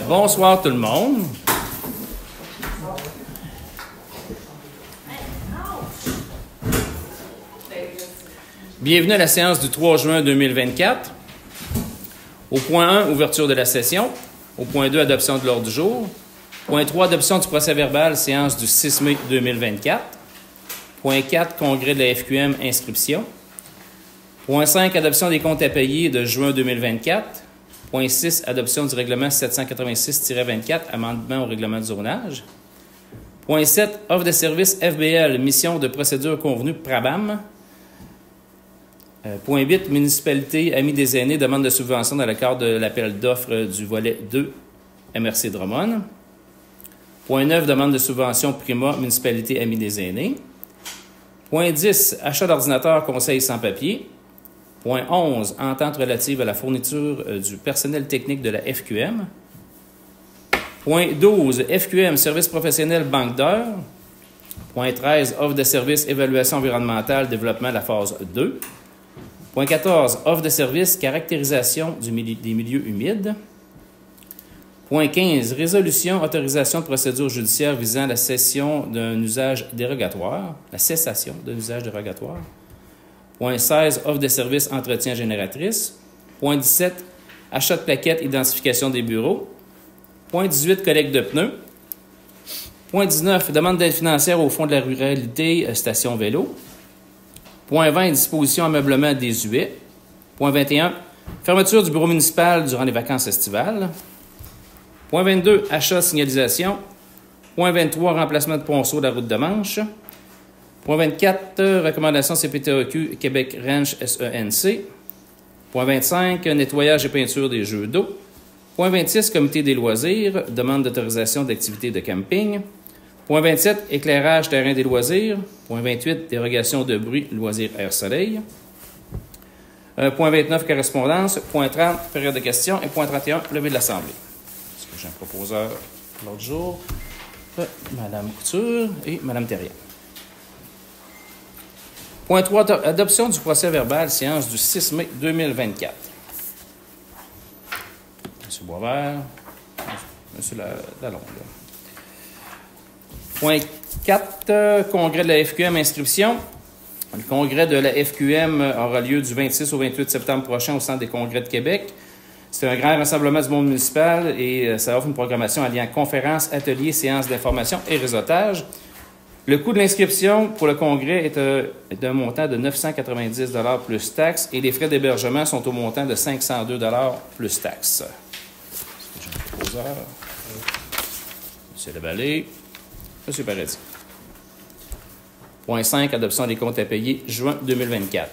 Bonsoir tout le monde. Bienvenue à la séance du 3 juin 2024. Au point 1, ouverture de la session. Au point 2, adoption de l'ordre du jour. Point 3, adoption du procès-verbal, séance du 6 mai 2024. Point 4, congrès de la FQM, inscription. Point 5, adoption des comptes à payer de juin 2024. Point 6, adoption du règlement 786-24, amendement au règlement du zonage. Point 7, offre de service FBL, mission de procédure convenue PRABAM. Point 8, municipalité, Amis des aînés, demande de subvention dans le cadre de l'appel d'offres du volet 2, MRC Drummond. Point 9, demande de subvention Prima, municipalité, Amis des aînés. Point 10, achat d'ordinateur, conseil sans papier. Point 11, entente relative à la fourniture du personnel technique de la FQM. Point 12, FQM, service professionnel, banque d'heures. Point 13, offre de service, évaluation environnementale, développement de la phase 2. Point 14, offre de service, caractérisation des milieux humides. Point 15, résolution, autorisation de procédure judiciaire visant la cessation d'un usage dérogatoire. La cessation d'un usage dérogatoire. Point 16, offre de service, entretien génératrice. Point 17, achat de plaquettes, identification des bureaux. Point 18, collecte de pneus. Point 19, demande d'aide financière au Fonds de la ruralité, station vélo. Point 20, disposition ameublement désuet. Point 21, fermeture du bureau municipal durant les vacances estivales. Point 22, achat signalisation. Point 23, remplacement de ponceau de la route de Manche. Point 24, recommandation CPTAQ Québec Ranch SENC. Point 25, nettoyage et peinture des jeux d'eau. Point 26, comité des loisirs, demande d'autorisation d'activité de camping. Point 27, éclairage terrain des loisirs. Point 28, dérogation de bruit, loisirs air-soleil. Point 29, correspondance. Point 30, période de questions. Et point 31, levée de l'Assemblée. Est-ce que j'ai un proposeur l'autre jour? Mme Couture et Mme Thérien. Point 3, adoption du procès-verbal, séance du 6 mai 2024. M. Boisvert, M. Lalonde. Point 4, congrès de la FQM, inscription. Le congrès de la FQM aura lieu du 26 au 28 septembre prochain au Centre des congrès de Québec. C'est un grand rassemblement du monde municipal et ça offre une programmation alliant conférences, ateliers, séances d'information et réseautage. Le coût de l'inscription pour le congrès est d'un montant de 990 $ plus taxes et les frais d'hébergement sont au montant de 502 $ plus taxes. Est-ce que j'ai un proposeur? M. Lavallée. M. Paradis. Point 5, adoption des comptes à payer, juin 2024.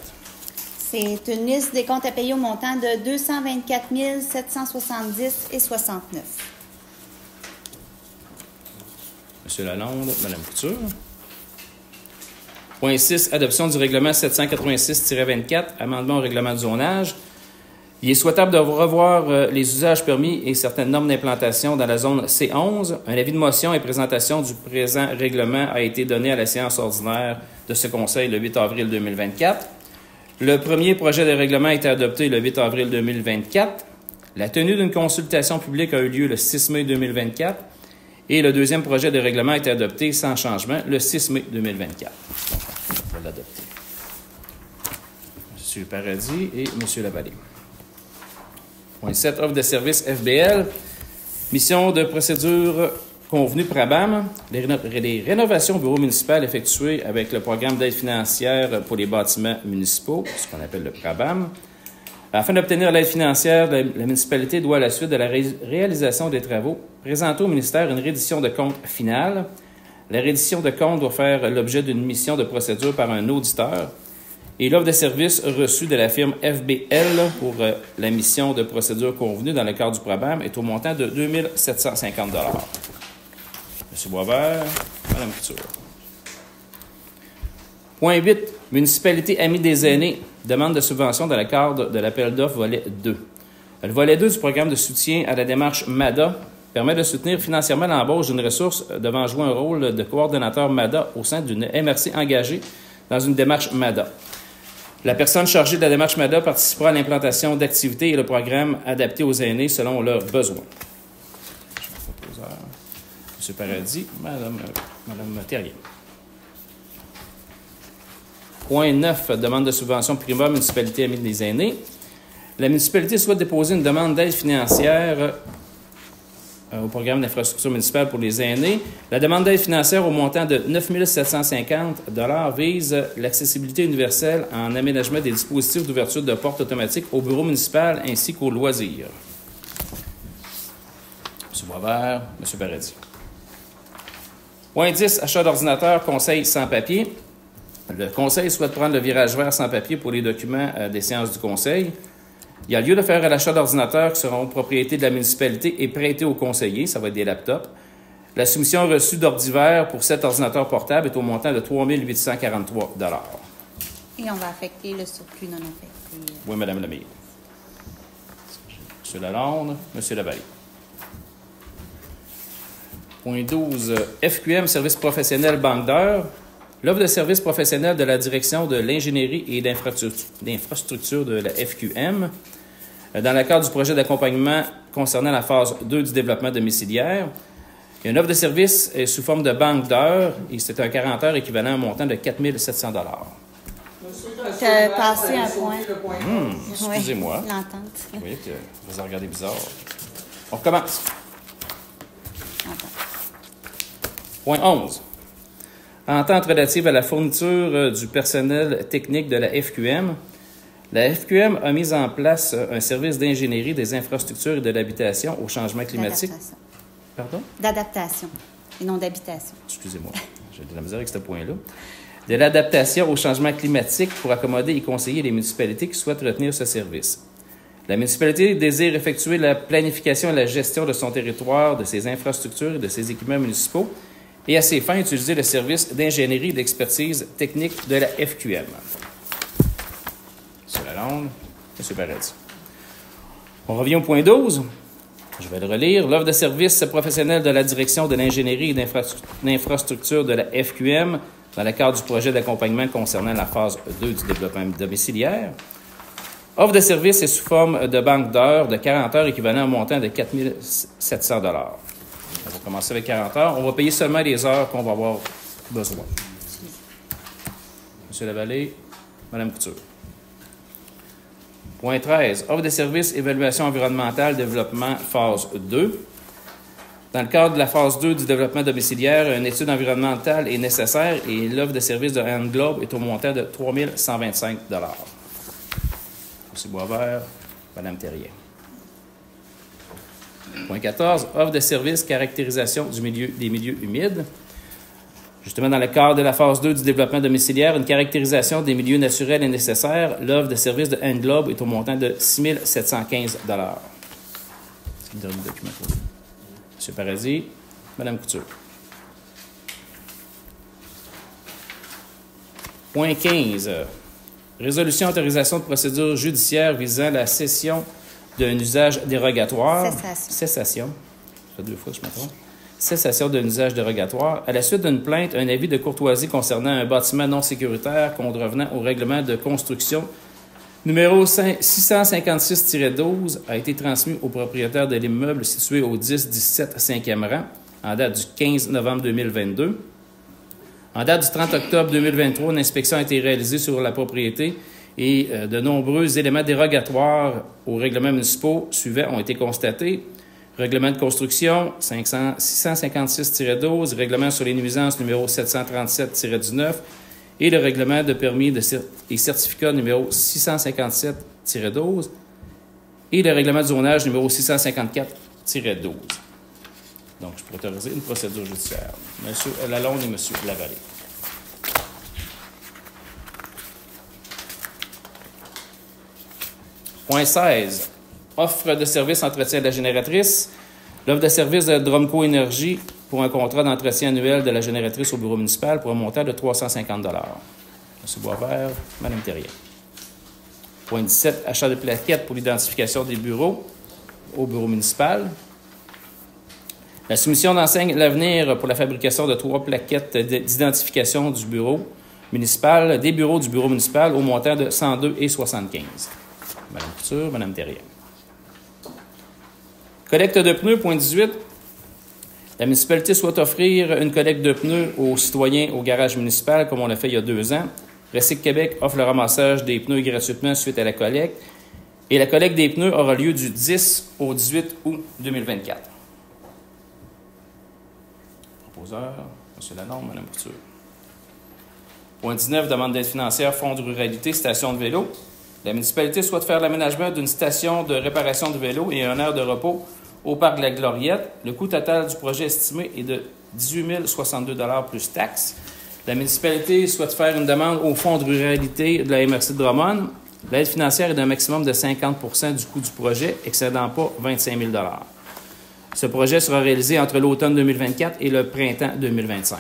C'est une liste des comptes à payer au montant de 224 770 et 69. M. Lalonde, Mme Couture. Point 6, adoption du règlement 786-24, amendement au règlement de zonage. Il est souhaitable de revoir les usages permis et certaines normes d'implantation dans la zone C11. Un avis de motion et présentation du présent règlement a été donné à la séance ordinaire de ce Conseil le 8 avril 2024. Le premier projet de règlement a été adopté le 8 avril 2024. La tenue d'une consultation publique a eu lieu le 6 mai 2024. Et le deuxième projet de règlement a été adopté sans changement le 6 mai 2024. On va l'adopter. M. Paradis et M. Lavallée. Point 7, offre de service FBL. Mission de procédure convenue PRABAM. Les rénovations au bureau municipal effectuées avec le programme d'aide financière pour les bâtiments municipaux, ce qu'on appelle le PRABAM. Afin d'obtenir l'aide financière, la municipalité doit, à la suite de la réalisation des travaux, présenter au ministère une reddition de compte finale. La reddition de compte doit faire l'objet d'une mission de procédure par un auditeur. Et l'offre de service reçue de la firme FBL pour la mission de procédure convenue dans le cadre du PRABAM est au montant de 2 750 $. M. Boisvert, Mme Couture. Point 8, municipalité Amis des aînés, demande de subvention dans le cadre de l'appel d'offres volet 2. Le volet 2 du programme de soutien à la démarche MADA permet de soutenir financièrement l'embauche d'une ressource devant jouer un rôle de coordonnateur MADA au sein d'une MRC engagée dans une démarche MADA. La personne chargée de la démarche MADA participera à l'implantation d'activités et le programme adapté aux aînés selon leurs besoins. M. Paradis, Mme Terrien. Point 9, demande de subvention Prima, municipalité amie des aînés. La municipalité souhaite déposer une demande d'aide financière au programme d'infrastructure municipale pour les aînés. La demande d'aide financière au montant de 9 750 $ vise l'accessibilité universelle en aménagement des dispositifs d'ouverture de portes automatiques au bureau municipal ainsi qu'aux loisirs. M. Boisvert, M. Paradis. Point 10, achat d'ordinateur, conseil sans papier. Le conseil souhaite prendre le virage vert sans papier pour les documents des séances du conseil. Il y a lieu de faire l'achat d'ordinateurs qui seront propriété de la municipalité et prêtés aux conseillers. Ça va être des laptops. La soumission reçue d'ordre divers pour 7 ordinateurs portables est au montant de 3 843 $. Et on va affecter le surplus non affecté. Oui, Mme Lemire. M. Lalonde, M. Lavallée. Point 12, FQM, service professionnel banque d'heures. L'offre de service professionnel de la direction de l'ingénierie et d'infrastructure de la FQM, dans le cadre du projet d'accompagnement concernant la phase 2 du développement domiciliaire. Il y a une offre de service sous forme de banque d'heures et c'est un 40 heures équivalent à un montant de 4 700 $. Tu as passé un point. Excusez-moi. Oui, l'entente. Oui, vous avez regardé bizarre. On recommence. Point 11. Entente relative à la fourniture du personnel technique de la FQM. La FQM a mis en place un service d'ingénierie des infrastructures et de l'habitation au changement climatique. Pardon? D'adaptation et non d'habitation. Excusez-moi, j'ai de la misère avec ce point-là. De l'adaptation au changement climatique pour accommoder et conseiller les municipalités qui souhaitent retenir ce service. La municipalité désire effectuer la planification et la gestion de son territoire, de ses infrastructures et de ses équipements municipaux et à ces fins utiliser le service d'ingénierie et d'expertise technique de la FQM. M. Lalonde, M. Paradis. On revient au point 12. Je vais le relire. L'offre de service professionnel de la direction de l'ingénierie et d'infrastructure de la FQM dans le cadre du projet d'accompagnement concernant la phase 2 du développement domiciliaire. Offre de service est sous forme de banque d'heures de 40 heures équivalent à un montant de 4 700 $. On va commencer avec 40 heures. On va payer seulement les heures qu'on va avoir besoin. M. Lavallée, Mme Couture. Point 13. Offre de services, évaluation environnementale, développement, phase 2. Dans le cadre de la phase 2 du développement domiciliaire, une étude environnementale est nécessaire et l'offre de services de Englobe est au montant de 3 125 $. M. Boisvert, Mme Terrien. Point 14. Offre de services, caractérisation des milieux humides. Justement, dans le cadre de la phase 2 du développement domiciliaire, une caractérisation des milieux naturels est nécessaire. L'offre de service de Englobe est au montant de 6 715 $. Est-ce qu'il donne le document pour vous? M. Paradis, Mme Couture. Point 15. Résolution autorisation de procédure judiciaire visant la cession d'un usage dérogatoire. Cessation. Ça fait 2 fois que je me trompe. Cessation d'un usage dérogatoire. À la suite d'une plainte, un avis de courtoisie concernant un bâtiment non sécuritaire contrevenant au règlement de construction numéro 656-12 a été transmis au propriétaire de l'immeuble situé au 10-17 5e rang en date du 15 novembre 2022. En date du 30 octobre 2023, une inspection a été réalisée sur la propriété et de nombreux éléments dérogatoires aux règlements municipaux suivants ont été constatés. Règlement de construction 656-12, règlement sur les nuisances numéro 737-19 et le règlement de permis et certificat numéro 657-12 et le règlement de zonage numéro 654-12. Donc, je peux autoriser une procédure judiciaire. M. Lalonde et M. Lavallée. Point 16. Offre de service entretien de la génératrice. L'offre de service de Dromco Énergie pour un contrat d'entretien annuel de la génératrice au bureau municipal pour un montant de 350 $. M. Boisvert, Mme Terrien. Point 17. Achat de plaquettes pour l'identification des bureaux au bureau municipal. La soumission d'enseigne L'Avenir pour la fabrication de 3 plaquettes d'identification du bureau municipal, des bureaux du bureau municipal au montant de 102,75 $. Mme Couture, Mme Terrien. Collecte de pneus, point 18. La municipalité souhaite offrir une collecte de pneus aux citoyens au garage municipal, comme on l'a fait il y a 2 ans. Recycle Québec offre le ramassage des pneus gratuitement suite à la collecte. Et la collecte des pneus aura lieu du 10 au 18 août 2024. Proposeur, M. Lalonde, Mme Couture. Point 19, demande d'aide financière, Fonds de ruralité, station de vélo. La municipalité souhaite faire l'aménagement d'une station de réparation de vélo et un aire de repos au parc de la Gloriette. Le coût total du projet estimé est de 18 062 $ plus taxes. La municipalité souhaite faire une demande au Fonds de ruralité de la MRC de Drummond. L'aide financière est d'un maximum de 50 % du coût du projet, excédant pas 25 000 $. Ce projet sera réalisé entre l'automne 2024 et le printemps 2025.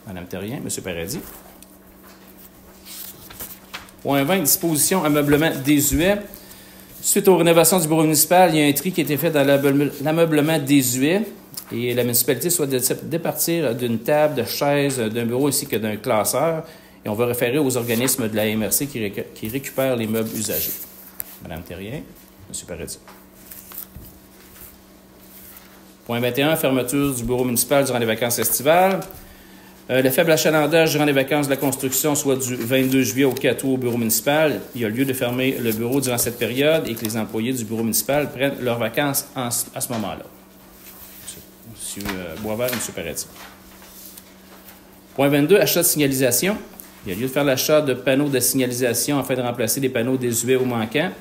Mme Terrien, M. Paradis. Point 20, disposition ameublement désuet. Suite aux rénovations du bureau municipal, il y a un tri qui a été fait dans l'ameublement désuet et la municipalité souhaite départir d'une table, de chaises, d'un bureau ainsi que d'un classeur. Et on va référer aux organismes de la MRC qui récupèrent les meubles usagés. Mme Terrien, M. Paradis. Point 21, fermeture du bureau municipal durant les vacances estivales. Le faible achalandage durant les vacances de la construction, soit du 22 juillet au 4 août au bureau municipal, il y a lieu de fermer le bureau durant cette période et que les employés du bureau municipal prennent leurs vacances à ce moment-là. M. Boisvert et M. Paradis. Point 22, achat de signalisation. Il y a lieu de faire l'achat de panneaux de signalisation afin de remplacer les panneaux désuets ou manquants.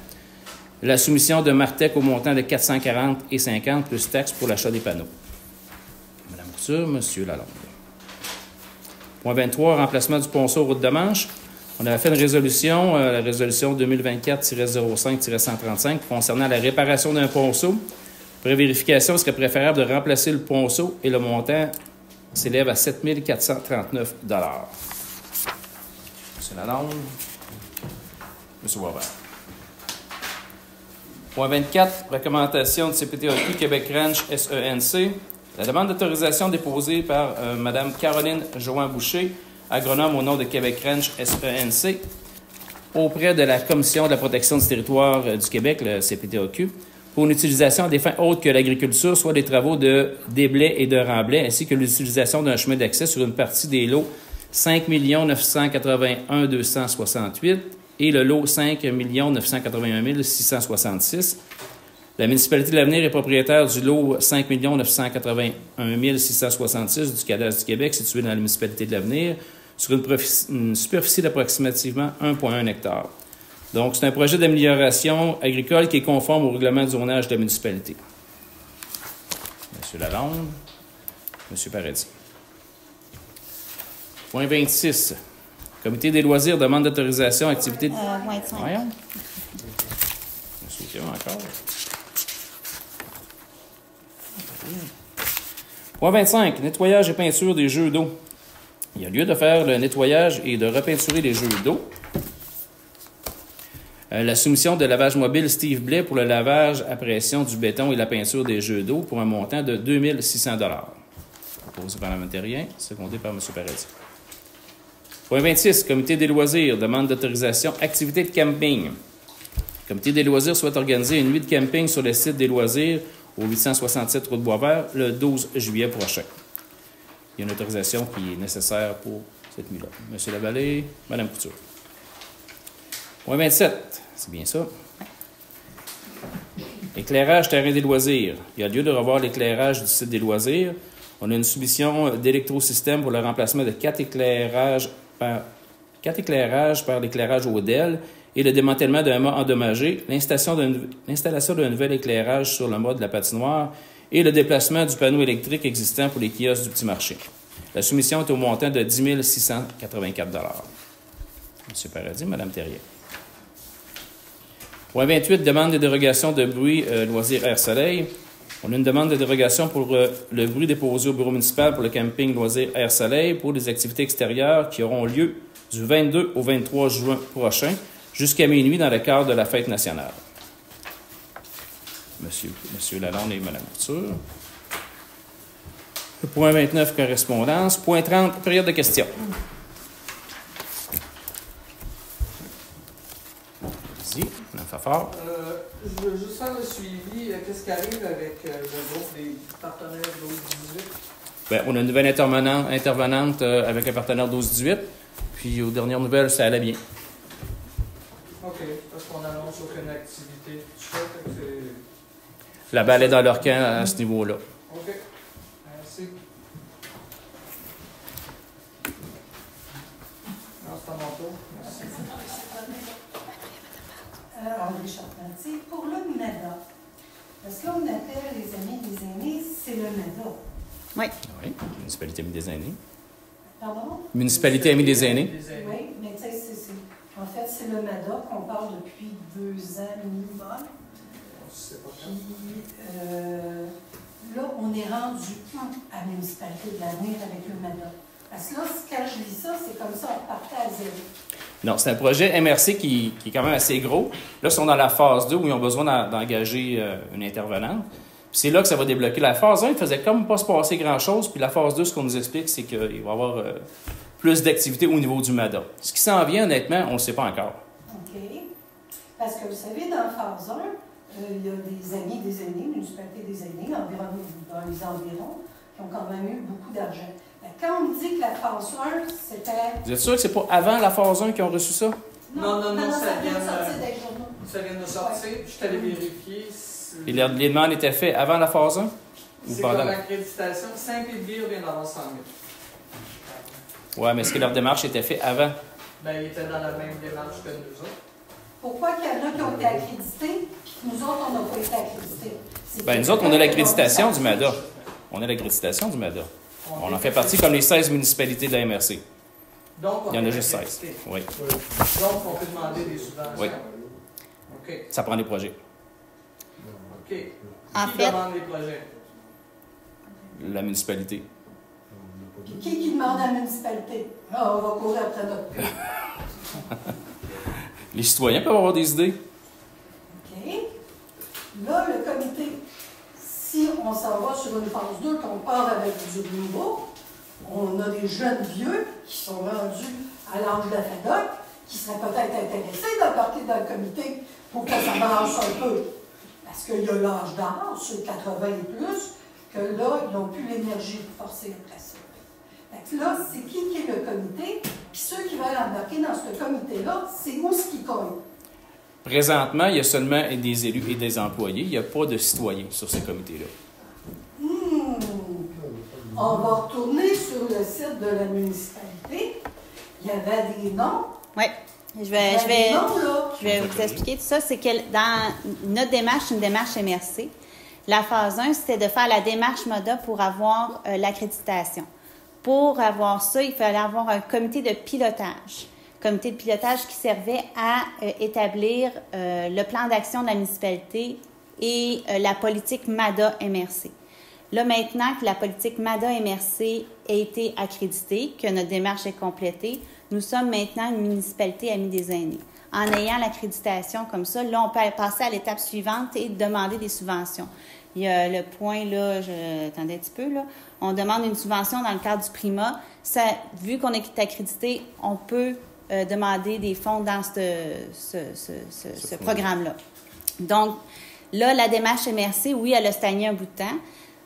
La soumission de Martec au montant de 440,50 $ plus taxes pour l'achat des panneaux. Mme Couture, M. Lalonde. Point 23, remplacement du ponceau route de Manche. On avait fait une résolution, la résolution 2024-05-135 concernant la réparation d'un ponceau. Après vérification, il serait préférable de remplacer le ponceau et le montant s'élève à 7 439 $. M. Lalonde. M. Boisvert. Point 24, recommandation du CPTAQ Québec Ranch SENC. La demande d'autorisation déposée par Mme Caroline Johan-Boucher, agronome au nom de Québec Ranch SENC, auprès de la Commission de la protection du territoire du Québec, le CPTAQ, pour une utilisation à des fins autres que l'agriculture, soit des travaux de déblais et de remblais, ainsi que l'utilisation d'un chemin d'accès sur une partie des lots 5 981 268 et le lot 5 981 666. La municipalité de l'Avenir est propriétaire du lot 5 981 666 du cadastre du Québec, situé dans la municipalité de l'Avenir, sur une superficie d'approximativement 1,1 hectare. Donc, c'est un projet d'amélioration agricole qui est conforme au règlement de zonage de la municipalité. M. Lalonde, M. Paradis. Point 26. Comité des loisirs demande d'autorisation activité de... 25. Voyons. Je me souviens encore. Point 25. Nettoyage et peinture des jeux d'eau. Il y a lieu de faire le nettoyage et de repeinturer les jeux d'eau. La soumission de lavage mobile Steve Blais pour le lavage à pression du béton et la peinture des jeux d'eau pour un montant de 2 600 $. Proposé par Mme Terrien, secondé par M. Paradis. Point 26. Comité des loisirs demande d'autorisation activité de camping. Le Comité des loisirs souhaite organiser une nuit de camping sur le site des loisirs au 867 route Boisvert le 12 juillet prochain. Il y a une autorisation qui est nécessaire pour cette nuit-là. M. Lavallée, Mme Couture. Point 27, c'est bien ça. Éclairage terrain des loisirs. Il y a lieu de revoir l'éclairage du site des loisirs. On a une soumission d'électrosystème pour le remplacement de 4 éclairages par l'éclairage Odell et le démantèlement d'un mât endommagé, l'installation d'un nouvel éclairage sur le mât de la patinoire et le déplacement du panneau électrique existant pour les kiosques du petit marché. La soumission est au montant de 10 684 $. M. Paradis, Mme Terrien. Point 28, demande de dérogation de bruit loisirs air-soleil. On a une demande de dérogation pour le bruit déposé au bureau municipal pour le camping loisirs air-soleil pour des activités extérieures qui auront lieu du 22 au 23 juin prochain jusqu'à minuit dans le cadre de la fête nationale. Monsieur Lalonde et Mme Couture. Point 29, correspondance. Point 30, période de questions. Allez-y, Mme Fafard. Je veux juste faire le suivi. Qu'est-ce qui arrive avec le groupe des partenaires 12-18? Bien, on a une nouvelle intervenante avec un partenaire 12-18. Puis, aux dernières nouvelles, ça allait bien. OK, parce qu'on annonce aucune activité. La balle est dans leur camp à ce niveau-là. OK, merci. Non, c'est à mon tour. Merci. André Charpentier, pour le MEDA, parce que là, on appelle les amis des aînés, c'est le MEDA. Oui. Oui, Municipalité Amis des aînés. Pardon? Municipalité Amis des aînés. Oui, mais tu sais, en fait, c'est le MEDA qu'on parle depuis 2 ans minimum. Puis, là, on est rendu à la municipalité de l'avenir avec le MEDA. Parce que là, quand je lis ça, c'est comme ça, on partait à zéro. Non, c'est un projet MRC qui est quand même assez gros. Là, ils sont dans la phase 2 où ils ont besoin d'engager une intervenante. Puis c'est là que ça va débloquer. La phase 1, il faisait comme pas se passer grand-chose. Puis la phase 2, ce qu'on nous explique, c'est qu'il va y avoir plus d'activité au niveau du MADA. Ce qui s'en vient, honnêtement, on ne le sait pas encore. OK. Parce que vous savez, dans la phase 1, il y a des amis des aînés, municipalité des aînés, environ, dans les environs, qui ont quand même eu beaucoup d'argent. Quand on me dit que la phase 1, c'était... Vous êtes sûr que c'est pas avant la phase 1 qu'ils ont reçu ça? Non, ça vient de sortir des journaux. Ça vient de sortir. Je suis allé vérifier. Et les demandes étaient faites avant la phase 1? Ou C'est pendant? comme l'accréditation. Saint-Pédire vient d'avoir 100 000. Oui, mais est-ce que leur démarche était faite avant? Bien, ils étaient dans la même démarche que nous autres. Pourquoi qu'il y en a qui ont été accrédités, puis nous autres, on n'a pas été accrédités? Bien, nous autres, on a l'accréditation du MADA. On a l'accréditation du MADA. On en fait partie comme les 16 municipalités de la MRC. Donc, Il y en a juste 16. Oui. Donc, on peut demander des subventions. Oui. OK. Ça prend des projets. OK. En Qui fait- demande les projets? La municipalité. Qui demande à la municipalité? Ah, on va courir après notre queue. Les citoyens peuvent avoir des idées. OK. Là, le comité, si on s'en va sur une phase 2, qu'on part avec du nouveau, on a des jeunes vieux qui sont rendus à l'âge de la FADOC, qui seraient peut-être intéressés d'embarquer dans le comité pour que ça marche un peu. Parce qu'il y a l'âge d'âge, sur 80 et plus, que là, ils n'ont plus l'énergie pour forcer après ça. Fait que là, c'est qui est le comité? Puis ceux qui veulent embarquer dans ce comité-là, c'est où ce qui cogne. Présentement, il y a seulement des élus et des employés. Il n'y a pas de citoyens sur ces comités-là. On va retourner sur le site de la municipalité. Il y avait des noms. Oui. Je vais vous expliquer tout ça. C'est que dans notre démarche, une démarche MRC, la phase 1, c'était de faire la démarche MODA pour avoir l'accréditation. Pour avoir ça, il fallait avoir un comité de pilotage. Comité de pilotage qui servait à établir le plan d'action de la municipalité et la politique MADA-MRC. Là, maintenant que la politique MADA-MRC a été accréditée, que notre démarche est complétée, nous sommes maintenant une municipalité amie des aînés. En ayant l'accréditation comme ça, là, on peut passer à l'étape suivante et demander des subventions. Il y a le point, là, attendez un petit peu, là. On demande une subvention dans le cadre du PRIMA. Ça, vu qu'on est accrédité, on peut demander des fonds dans ce programme-là. Donc, là, la démarche MRC, oui, elle a stagné un bout de temps.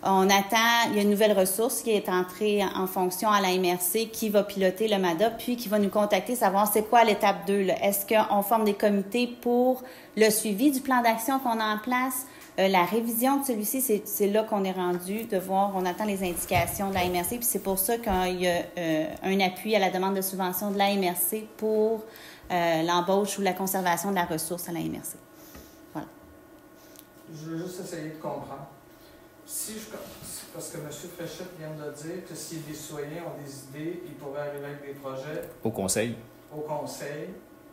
On attend, il y a une nouvelle ressource qui est entrée en fonction à la MRC qui va piloter le MADA, puis qui va nous contacter, savoir c'est quoi l'étape 2. Là. Est-ce qu'on forme des comités pour le suivi du plan d'action qu'on a en place? La révision de celui-ci, c'est là qu'on est rendu de voir, on attend les indications de la MRC, puis c'est pour ça qu'il y a un appui à la demande de subvention de la MRC pour l'embauche ou la conservation de la ressource à la MRC. Voilà. Je veux juste essayer de comprendre. Parce que M. Fréchette vient de dire que si des citoyens ont des idées, ils pourraient arriver avec des projets Au conseil. au conseil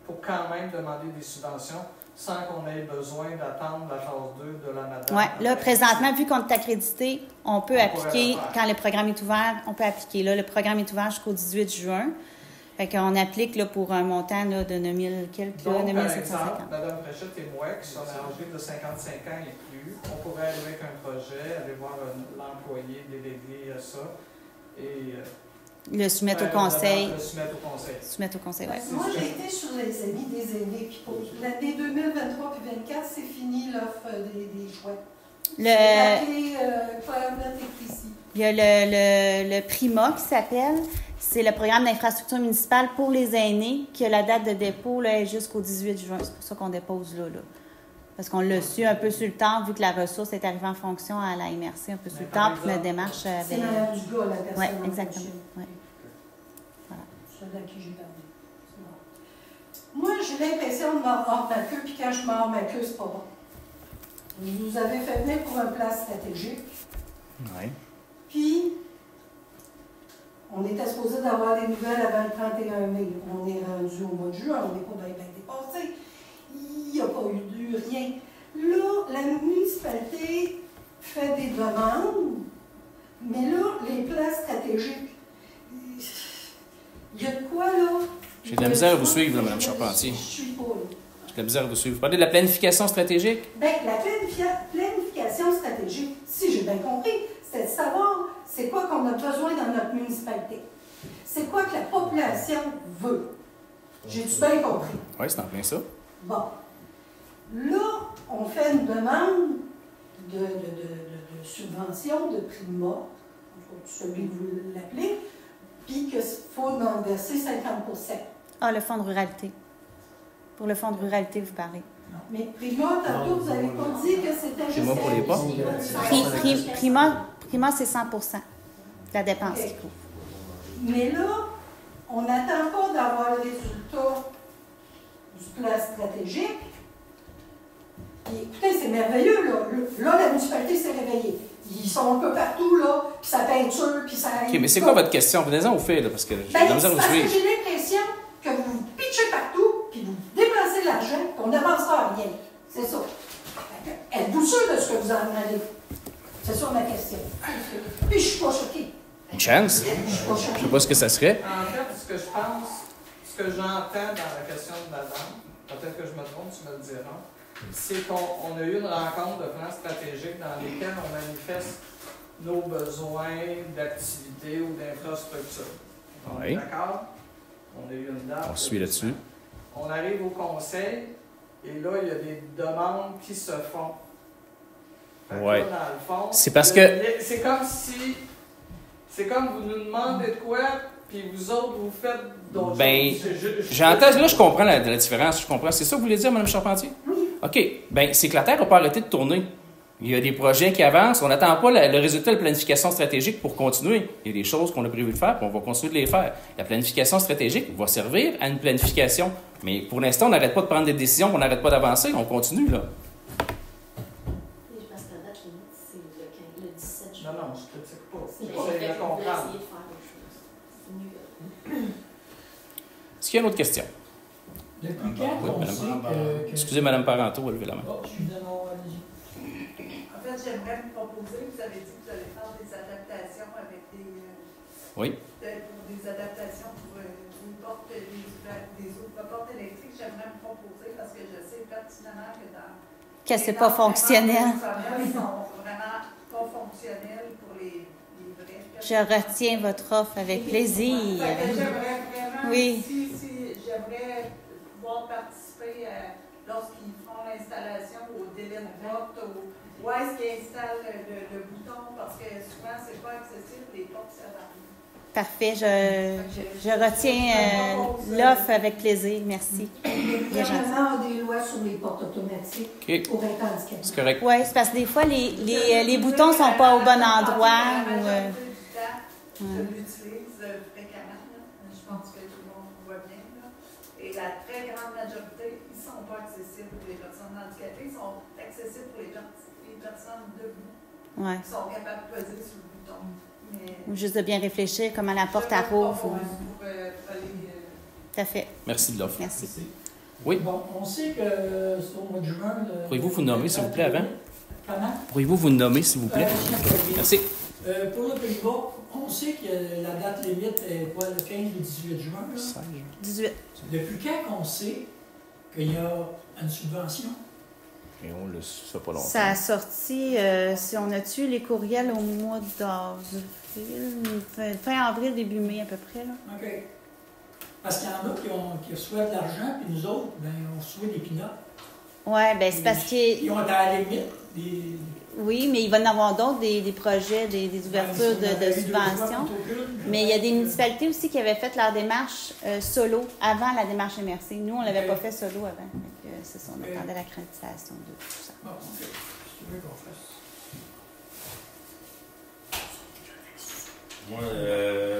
pour quand même demander des subventions sans qu'on ait besoin d'attendre la phase 2 de la madame. Oui, là, présentement, vu qu'on est accrédité, on peut appliquer, quand le programme est ouvert, on peut appliquer. Là, le programme est ouvert jusqu'au 18 juin. Fait qu'on applique là, pour un montant là, de 9 000 quelques, Donc, 9 par 750. exemple, Mme Fréchette et moi, qui sommes âgés de 55 ans et plus, on pourrait arriver avec un projet, aller voir l'employé délégué à ça, et Le soumettre au conseil. Le soumettre au conseil. Soumettre au conseil, oui. Moi, j'ai été sur les amis des aînés, puis pour l'année 2023 puis 2024, c'est fini l'offre des jouets. Il y a le PRIMA qui s'appelle. C'est le programme d'infrastructure municipale pour les aînés qui a la date de dépôt là, jusqu'au 18 juin. C'est pour ça qu'on dépose là. Parce qu'on l'a su un peu sur le temps, vu que la ressource est arrivée en fonction à la MRC un peu sur le temps, puis notre démarche avait... C'est Mme Dugas, la personne. Oui, exactement. Ouais. Voilà. Celle à qui j'ai parlé. Moi, j'ai l'impression de mordre ma queue, puis quand je mords ma queue, c'est pas bon. Vous nous avez fait venir pour un plan stratégique. Oui. Puis, on était supposé d'avoir des nouvelles avant le 31 mai. On est rendu au mois de juin, on n'est pas bien dépassé. Il n'y a pas eu rien. Là, la municipalité fait des demandes, mais là, les plans stratégiques, il y a de quoi, là? J'ai de la misère à vous suivre, là, Mme Charpentier. Je suis pas, là. J'ai de la misère à vous suivre. Vous parlez de la planification stratégique? Bien, la planification stratégique, si j'ai bien compris, c'est de savoir c'est quoi qu'on a besoin dans notre municipalité. C'est quoi que la population veut. J'ai-tu bien compris? Oui, c'est en plein ça. Bon. Là, on fait une demande de subvention, de PRIMA, celui que vous l'appelez, puis qu'il faut en verser 50 %. Ah, le fonds de ruralité. Pour le fonds de ruralité, vous parlez. Mais PRIMA, tantôt, vous n'avez pas dit que c'était juste... PRIMA pour les pas? PRIMA, c'est 100 % de la dépense qu'il couvre. Mais là, on n'attend pas d'avoir le résultat du plan stratégique. Et écoutez, c'est merveilleux, là. Là, la municipalité s'est réveillée. Ils sont un peu partout, là, puis ça peinture, puis ça... OK, mais c'est quoi votre question? Venez-en au fait, là, parce que j'ai de la misère à vous parce que suivre. j'ai l'impression que vous pitchez partout, puis vous dépensez de l'argent, puis on n'avance pas à rien. C'est ça. Êtes-vous sûr de ce que vous en demandez? C'est ça ma question. Puis je suis pas choquée. Une chance? Je sais pas ce que ça serait. En fait, ce que je pense, ce que j'entends dans la question de madame, peut-être que je me trompe, tu me le diras, c'est qu'on a eu une rencontre de plans stratégiques dans lesquels on manifeste nos besoins d'activité ou d'infrastructure. Oui. D'accord? On a eu une date. On suit là-dessus. On arrive au conseil et là, il y a des demandes qui se font. Fait que Ouais. là, dans le fond, C'est parce que... c'est comme si... C'est comme vous nous demandez de quoi, puis vous autres, vous faites d'autres choses. J'entends, là, je comprends la différence. Je comprends. C'est ça que vous voulez dire, Mme Charpentier? Oui. OK. Bien, c'est que la Terre n'a pas arrêté de tourner. Il y a des projets qui avancent. On n'attend pas le résultat de la planification stratégique pour continuer. Il y a des choses qu'on a prévu de faire, puis on va continuer de les faire. La planification stratégique va servir à une planification. Mais pour l'instant, on n'arrête pas de prendre des décisions, on n'arrête pas d'avancer. On continue, là. Parce que la date limite, c'est le 17 juin. Non, je ne critique pas. Mais J'essaie de comprendre. essayer de faire quelque chose. C'est mieux. Est-ce qu'il y a une autre question? Depuis quand Oui, on madame. sait que... Excusez, Mme Parenteau, levez la main. Oh, excusez-moi, allez-y. En fait, j'aimerais me proposer, vous avez dit que vous allez faire des adaptations avec des... Oui. Pour des adaptations pour une porte, des autres portes électriques, j'aimerais me proposer parce que je sais pertinemment que dans... Que c'est pas fonctionnel. Ils sont vraiment pas fonctionnels pour les vrais. Je retiens votre offre avec plaisir. Fait que j'aimerais vraiment, Oui. si j'aimerais pouvoir participer lorsqu'ils font l'installation au délai de porte, où est-ce qu'ils installent le bouton, parce que souvent, c'est pas accessible, les portes servent à rien. Parfait. Je retiens l'offre avec plaisir. Merci. Il y a vraiment des lois sur les portes automatiques OK. pour être handicapé. C'est correct. Oui, c'est parce que des fois, les boutons ne sont pas au bon endroit. Je l'utilise fréquemment. Là. Je pense que tout le monde voit bien. Là. Et la très grande majorité, ils ne sont pas accessibles pour les personnes handicapées. Ils sont accessibles pour les personnes debout. Ouais. Qui sont capables de peser sur le bouton. Mais Ou juste de bien réfléchir comment la porte à rouvre. pour aller... Tout à fait. Merci de l'offre. Merci. Oui. Bon, on sait que c'est au mois de juin... Pourriez-vous vous nommer, s'il vous plaît, avant? Comment? Pourriez-vous vous nommer, s'il vous plaît? Merci. Pour le Pays-Bas, on sait que la date limite est quoi, le 15 ou 18 juin? Là? 18. Depuis quand on sait qu'il y a une subvention? Et on le sait pas longtemps. Ça a sorti, si on a-tu les courriels au mois d'avril, fin avril, début mai à peu près, là. OK. Parce qu'il y en a qui reçoivent de l'argent, puis nous autres, ben, on reçoit des pinottes. Oui, bien, c'est parce Ils que. ont à la limite des... Oui, mais il va y en avoir d'autres, des projets, des ouvertures de subventions. Mais il y a des municipalités aussi qui avaient fait leur démarche solo avant la démarche MRC. Nous, on ne l'avait pas fait solo avant. C'est ça, on attendait l'accréditation de tout ça. Bon, OK. Tu veux qu'on fasse? Moi,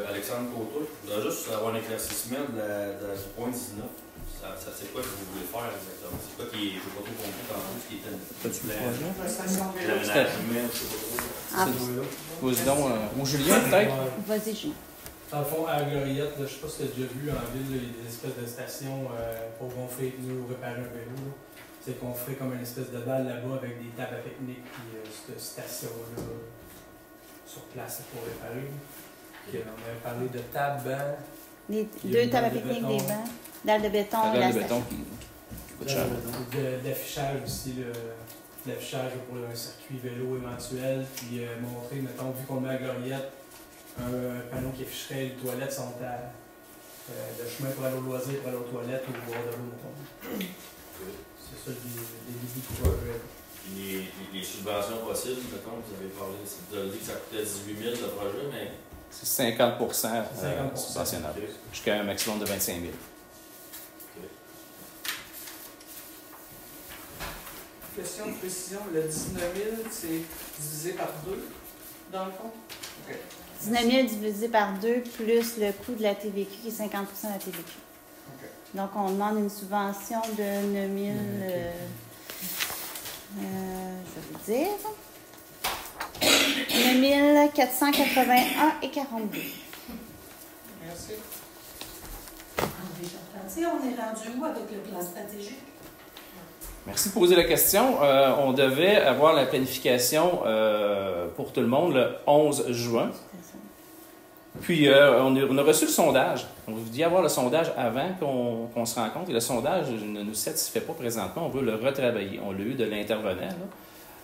Alexandre Côteau, je voudrais juste avoir un éclaircissement du point 19. C'est quoi que vous voulez faire exactement? C'est quoi qui est, je ne sais pas trop compris tantôt, ce qui était La station vélo. l'aménagement, je ne sais pas trop. Ah, Vas-y donc, ou Julien, peut-être? vas-y, Julien. Dans le fond, à Gloriette, je ne sais pas si tu as déjà vu en ville, là, il y a des espèces de stations pour gonfler les pneus ou réparer un vélo. Là. C'est qu'on ferait comme une espèce de dalle là-bas avec des tables à pique-nique puis cette station-là sur place pour réparer. Puis, on avait parlé de tables, bancs. Les Il y a deux une tables à dalle de pique-nique, béton. des bancs, dalle de béton, La la dalle de béton station. qui coûte cher. De l'affichage aussi, l'affichage pour un circuit vélo éventuel, puis montrer, mettons, vu qu'on le met à Gloriette, un panneau qui afficherait les toilettes sont à le chemin pour aller au loisir, pour aller aux toilettes ou boire de l'eau, mettons. C'est ça les débuts du projet. Les subventions possibles, mettons, vous avez parlé, vous avez dit que ça coûtait 18 000 le projet, mais. C'est 50 50%. subventionnable. Jusqu'à un maximum de 25 000. Question de précision, le 19 000, c'est divisé par 2 dans le fond? OK. 19 000 divisé par 2 plus le coût de la TVQ qui est 50 de la TVQ. OK. Donc, on demande une subvention de 9 000, je vais vous dire, 9 481 et 42. Merci. André Charpentier, on est rendu où avec le plan stratégique? Merci de poser la question. On devait avoir la planification pour tout le monde le 11 juin. C'est ça. Puis, on a reçu le sondage. On vous dit avoir le sondage avant qu'on se rencontre. Et le sondage ne nous satisfait pas présentement. On veut le retravailler. On l'a eu de l'intervenant.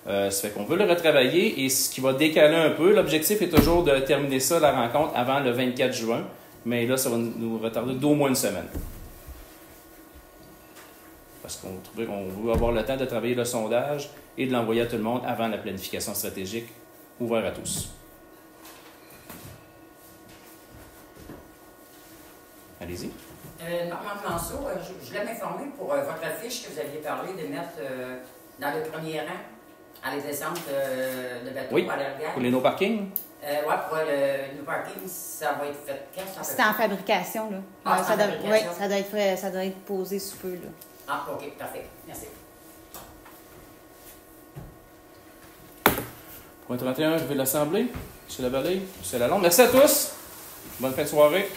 Ça fait qu'on veut le retravailler et ce qui va décaler un peu. L'objectif est toujours de terminer ça, la rencontre, avant le 24 juin. Mais là, ça va nous retarder d'au moins une semaine. Parce qu'on trouvait qu'on veut avoir le temps de travailler le sondage et de l'envoyer à tout le monde avant la planification stratégique, ouvert à tous. Allez-y. Normand Manceau, je voulais m'informer pour votre affiche que vous aviez parlé de mettre dans le premier rang à les descentes de bateau Oui, à l'ergane. pour les no-parking. Oui, pour le new parking, ça va être fait quand? C'est en fabrication, là. Ah, Ouais, c'est en fabrication. Oui, ça doit être posé sous peu, là. Ah, OK, parfait. Merci. Point 31, je vais l'Assemblée. M. Lavallée, M. Lalonde. Merci à tous. Bonne fin de soirée.